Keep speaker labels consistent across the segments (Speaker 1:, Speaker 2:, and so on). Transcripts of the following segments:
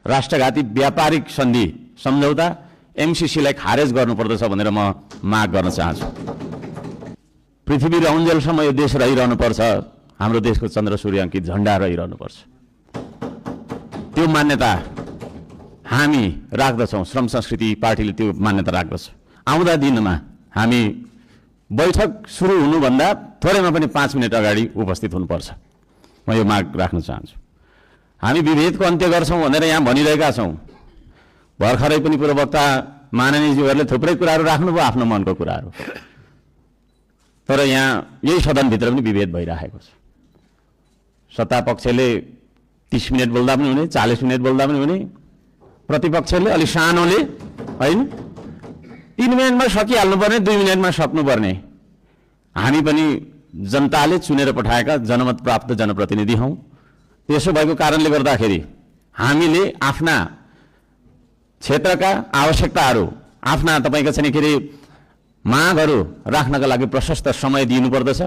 Speaker 1: राष्ट्रघाती व्यापारिक सन्धि सम्झौता एमसीसीलाई खारेज गर्नुपर्दछ भनेर म माग गर्न चाहन्छु। पृथ्वी रहन्जेलसम्म यो देश रहिरहनुपर्छ, हाम्रो देशको चन्द्र सूर्य अंकित झण्डा रहिरहनुपर्छ। त्यो मान्यता हामी राख्दछौँ, श्रम संस्कृति पार्टीले त्यो मान्यता राख्दछ। आउँदा दिनमा हामी बैठक सुरु हुनुभन्दा थोरैमा पनि 5 मिनट अगाडि उपस्थित हुनुपर्छ। म यो माग राख्न चाहन्छु। हामी विभेदको अन्त्य गर्छौँ भनेर यहाँ भनिरहेका छौँ। भर्खरै पनि पूर्ववक्ता माननीयज्यूहरूले थुप्रै कुराहरू राख्नुभयो, आफ्नो मनको कुराहरू, तर यहाँ यही सदनभित्र पनि विभेद भइरहेको छ। सत्ता पक्षले 30 मिनट बोल्दा पनि हुने, 40 मिनट बोल्दा पनि हुने, प्रतिपक्षले अलि सानोले हैन 3 मिनटमा सकिहाल्नुपर्ने, 2 मिनटमा सक्नुपर्ने। हामी पनि जनताले चुनेर पठाएका जनमत प्राप्त जनप्रतिनिधि हौं। त्यसो भएको कारणले गर्दाखेरि हामीले आफ्ना क्षेत्रका आवश्यकताहरू, आफ्ना तपाईका चाहिँ के रे मागहरू राख्नका लागि प्रशस्त समय दिनुपर्दछ।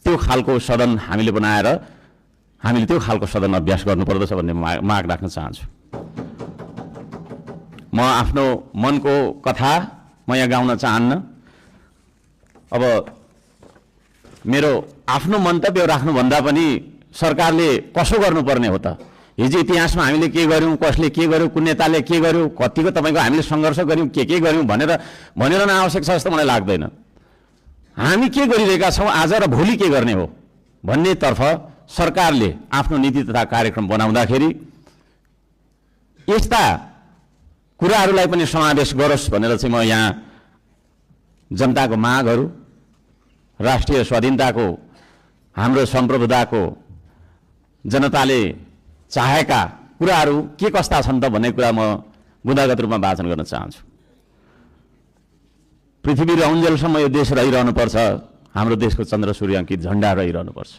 Speaker 1: त्यो खालको सदन हामीले बनाएर हामीले त्यो खालको सदन अभ्यास गर्नुपर्दछ भन्ने माग राख्न चाहन्छु। म आफ्नो मनको कथा म यहाँ गाउन चाहन्न। अब मेरो आफ्नो मन्तव्य राख्नुभन्दा पनि सरकारले कसो गर्नुपर्ने हो त? हिजो इतिहासमा हामीले के गर्यौं, कसले के गर्यो, कुन नेताले के गर्यो, कतिको तपाईको हामीले संघर्ष गर्यौं, के गर्यौं भनेर आवश्यक छ जस्तो मलाई लाग्दैन। हामी के गरिरहेका छौं आज र भोलि के गर्ने हो भन्नेतर्फ सरकारले आफ्नो नीति तथा कार्यक्रम बनाउँदाखेरि यस्ता कुराहरूलाई पनि समावेश गरोस् भनेर चाहिँ म यहाँ जनताको मागहरू, राष्ट्रिय स्वाधीनताको, हाम्रो सम्प्रभुताको, जनताले चाहेका कुराहरू के कस्ता छन् त भन्ने कुरा म बुँदागत रूपमा वाचन गर्न चाहन्छु। पृथ्वी रहन्जेलसम्म यो देश रहिरहनुपर्छ, हाम्रो देशको चन्द्र सूर्य अंकित झण्डा रहिरहनुपर्छ।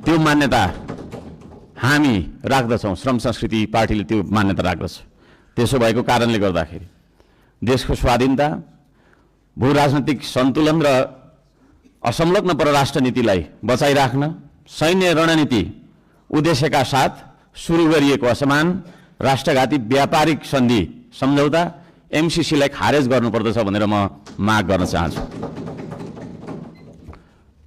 Speaker 1: त्यो मान्यता हामी राख्दछौँ, श्रम संस्कृति पार्टीले त्यो मान्यता राख्दछ। त्यसो भएको कारणले गर्दाखेरि देशको स्वाधीनता, भू राजनीतिक सन्तुलन र असंलग्न परराष्ट्र नीतिलाई बचाइराख्न सैन्य रणनीति उद्देश्यका साथ सुरु गरिएको असमान राष्ट्रघाती व्यापारिक सन्धि सम्झौता एमसीसीलाई खारेज गर्नुपर्दछ भनेर म माग गर्न चाहन्छु।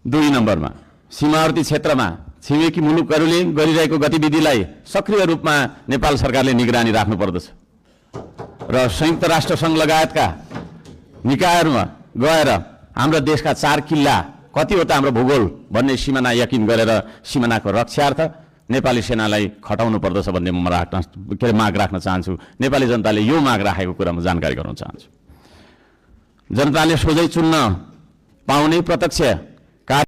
Speaker 1: 2 नम्बरमा सीमावर्ती क्षेत्रमा छिमेकी मुलुकहरूले गरिरहेको गतिविधिलाई सक्रिय रूपमा नेपाल सरकारले निगरानी राख्नुपर्दछ र संयुक्त राष्ट्र संघ लगायतका निकायहरूमा गएर हाम्रो देशका 4 किल्ला कतिवटा हाम्रो भूगोल भन्ने सिमाना यकिन गरेर सिमानाको रक्षार्थ नेपाली सेनालाई खटाउनु पर्दछ भन्ने म माग राख्न चाहन्छु। नेपाली जनताले यो माग राखेको कुरा म जानकारी गराउन चाहन्छु। जनताले सोझै चुन्न पाउने प्रत्यक्ष